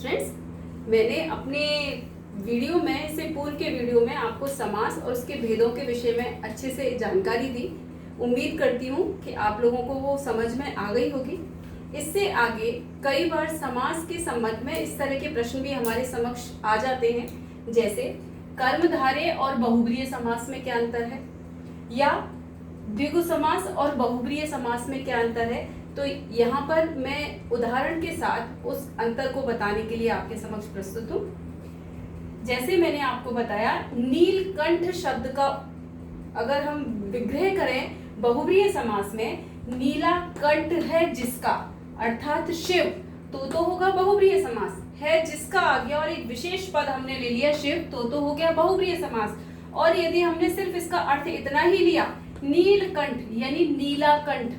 Friends, मैंने अपने video में इससे पूर्व के वीडियो में आपको समास और उसके भेदों के विषय में अच्छे से जानकारी दी। उम्मीद करती हूँ कि आप लोगों को वो समझ में आ गई होगी। इससे आगे कई बार समास के संबंध में इस तरह के प्रश्न भी हमारे समक्ष आ जाते हैं, जैसे कर्मधारय और बहुब्रीहि समास में क्या अंतर है, या द्विगु समास और बहुब्रीहि समास में क्या अंतर है। तो यहाँ पर मैं उदाहरण के साथ उस अंतर को बताने के लिए आपके समक्ष प्रस्तुत हूँ। जैसे मैंने आपको बताया, नीलकंठ शब्द का अगर हम विग्रह करें बहुब्रीहि समास में, नीला कंठ है जिसका अर्थात शिव, तो होगा बहुब्रीहि समास। है जिसका आ गया और एक विशेष पद हमने ले लिया शिव, तो हो गया बहुब्रीहि समास। और यदि हमने सिर्फ इसका अर्थ इतना ही लिया, नीलकंठ यानी नीला कंठ,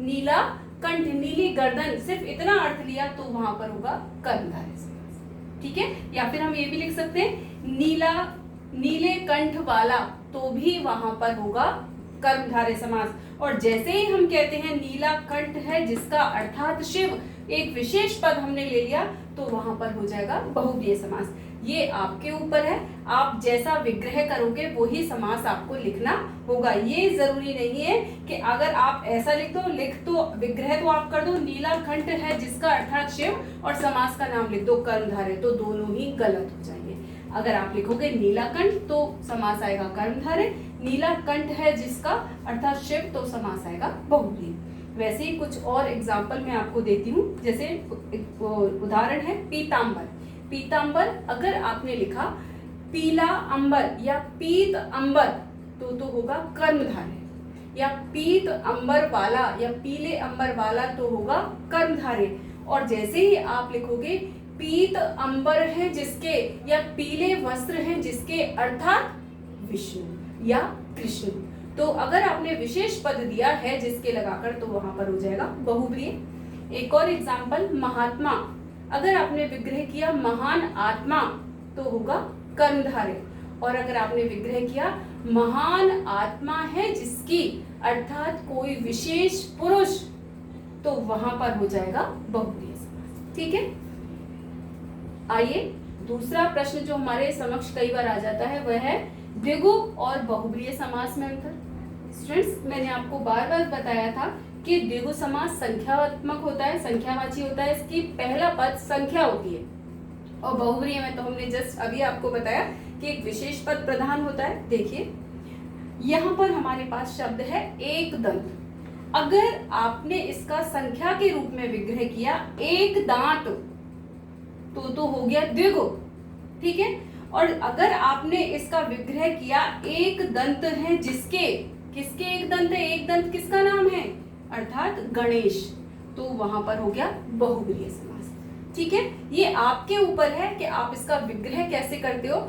नीला कंठ नीली गर्दन, सिर्फ इतना अर्थ लिया तो वहां पर होगा कर्मधारय समास। ठीक है, या फिर हम ये भी लिख सकते हैं नीले कंठ वाला, तो भी वहां पर होगा कर्मधारय समास। और जैसे ही हम कहते हैं नीला कंठ है जिसका अर्थात शिव, एक विशेष पद हमने ले लिया तो वहां पर हो जाएगा बहुब्रीहि समास। ये आपके ऊपर है, आप जैसा विग्रह करोगे वही समास आपको लिखना होगा। ये जरूरी नहीं है कि अगर आप ऐसा लिख दो विग्रह तो आप कर दो नीला कंठ है जिसका अर्थात शिव और समास का नाम लिख दो कर्मधारय, तो दोनों ही गलत हो जाएंगे। अगर आप लिखोगे नीला कंठ तो समास आएगा कर्मधारय, नीला कंठ है जिसका अर्थात शिव तो समास आएगा बहुब्रीहि। वैसे ही कुछ और एग्जाम्पल मैं आपको देती हूँ। जैसे उदाहरण है पीतांबर। पीतांबर अगर आपने लिखा पीला अंबर या पीत अंबर, तो होगा कर्मधारय, या पीत अंबर वाला या पीले अंबर वाला तो होगा कर्मधारय। और जैसे ही आप लिखोगे पीत अंबर है जिसके या पीले वस्त्र हैं जिसके अर्थात विष्णु या कृष्ण, तो अगर आपने विशेष पद दिया है जिसके लगाकर तो वहां पर हो जाएगा बहुब्रीहि। एक और एग्जाम्पल महात्मा, अगर आपने विग्रह किया महान आत्मा तो होगा कर्मधारय। और अगर आपने विग्रह किया महान आत्मा है जिसकी अर्थात कोई विशेष पुरुष, तो वहां पर हो जाएगा बहुब्रीहि समास। ठीक है, आइए दूसरा प्रश्न जो हमारे समक्ष कई बार आ जाता है वह है द्विगु और बहुब्रीहि समास में अंतर। स्टूडेंट्स, मैंने आपको बार बार बताया था कि द्विगु समास संख्यात्मक होता है, संख्यावाची होता है, इसकी पहला पद संख्या होती है। और बहुब्रीहि में तो हमने जस्ट अभी आपको बताया कि एक विशेष पद प्रधान होता है। देखिए यहाँ पर हमारे पास शब्द है एक दंत। अगर आपने इसका संख्या के रूप में विग्रह किया एक दांत, तो हो गया द्विगु। ठीक है, और अगर आपने इसका विग्रह किया एक दंत है जिसके, किसके एक दंत है, एक दंत किसका नाम है अर्थात गणेश, तो वहां पर हो गया बहुब्रीहि समास। ठीक है, ये आपके ऊपर है कि आप इसका विग्रह कैसे करते हो।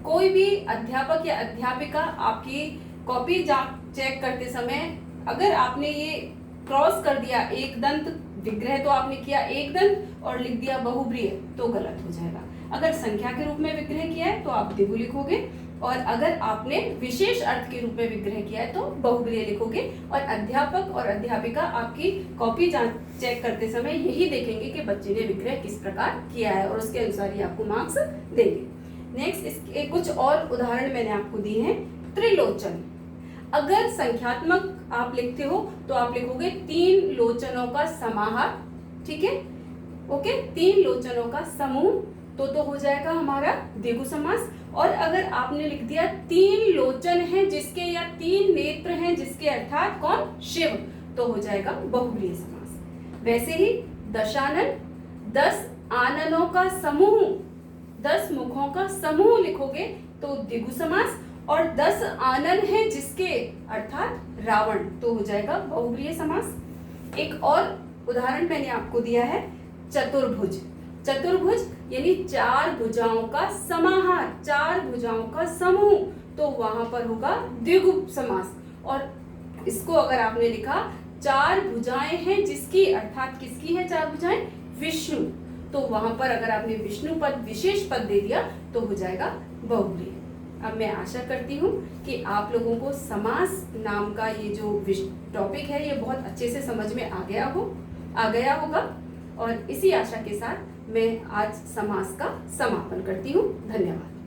कोई भी अध्यापक या अध्यापिका आपकी कॉपी चेक करते समय अगर आपने ये क्रॉस कर दिया एक दंत, विग्रह तो आपने किया एक दंत और लिख दिया बहुब्रीहि, तो गलत हो जाएगा। अगर संख्या के रूप में विग्रह किया है तो आप द्विगु लिखोगे, और अगर आपने विशेष अर्थ के रूप में विग्रह किया है तो बहुब्रीहि लिखोगे। और अध्यापक और अध्यापिका आपकी कॉपी चेक करते समय यही देखेंगे कि बच्चे ने विग्रह किस प्रकार किया है और उसके अनुसार ही आपको मार्क्स देंगे। नेक्स्ट, इसके कुछ और उदाहरण मैंने आपको दिए हैं। त्रिलोचन, अगर संख्यात्मक आप लिखते हो तो आप लिखोगे तीन लोचनों का समाहार। ठीक है, ओके, तीन लोचनों का समूह, तो हो जाएगा हमारा द्विगु समास। और अगर आपने लिख दिया तीन लोचन हैं जिसके या तीन नेत्र हैं जिसके अर्थात कौन, शिव, तो हो जाएगा बहुब्रीहि समास। वैसे ही दशानन, 10 आननों का समूह, 10 मुखों का समूह लिखोगे तो द्विगु समास। और 10 आनन है जिसके अर्थात रावण, तो हो जाएगा बहुब्रीहि समास। एक और उदाहरण मैंने आपको दिया है चतुर्भुज। चतुर्भुज यानी 4 भुजाओं का समाहार, 4 भुजाओं का समूह, तो वहां पर होगा द्विगु समास। और इसको अगर आपने लिखा 4 भुजाएं हैं जिसकी, अर्थात किसकी है 4 भुजाएं, विष्णु, तो वहां पर अगर आपने विष्णु पद विशेष पद दे दिया तो हो जाएगा बहुब्रीहि। अब मैं आशा करती हूँ कि आप लोगों को समास नाम का ये जो टॉपिक है ये बहुत अच्छे से समझ में आ गया होगा। और इसी आशा के साथ मैं आज समास का समापन करती हूँ। धन्यवाद।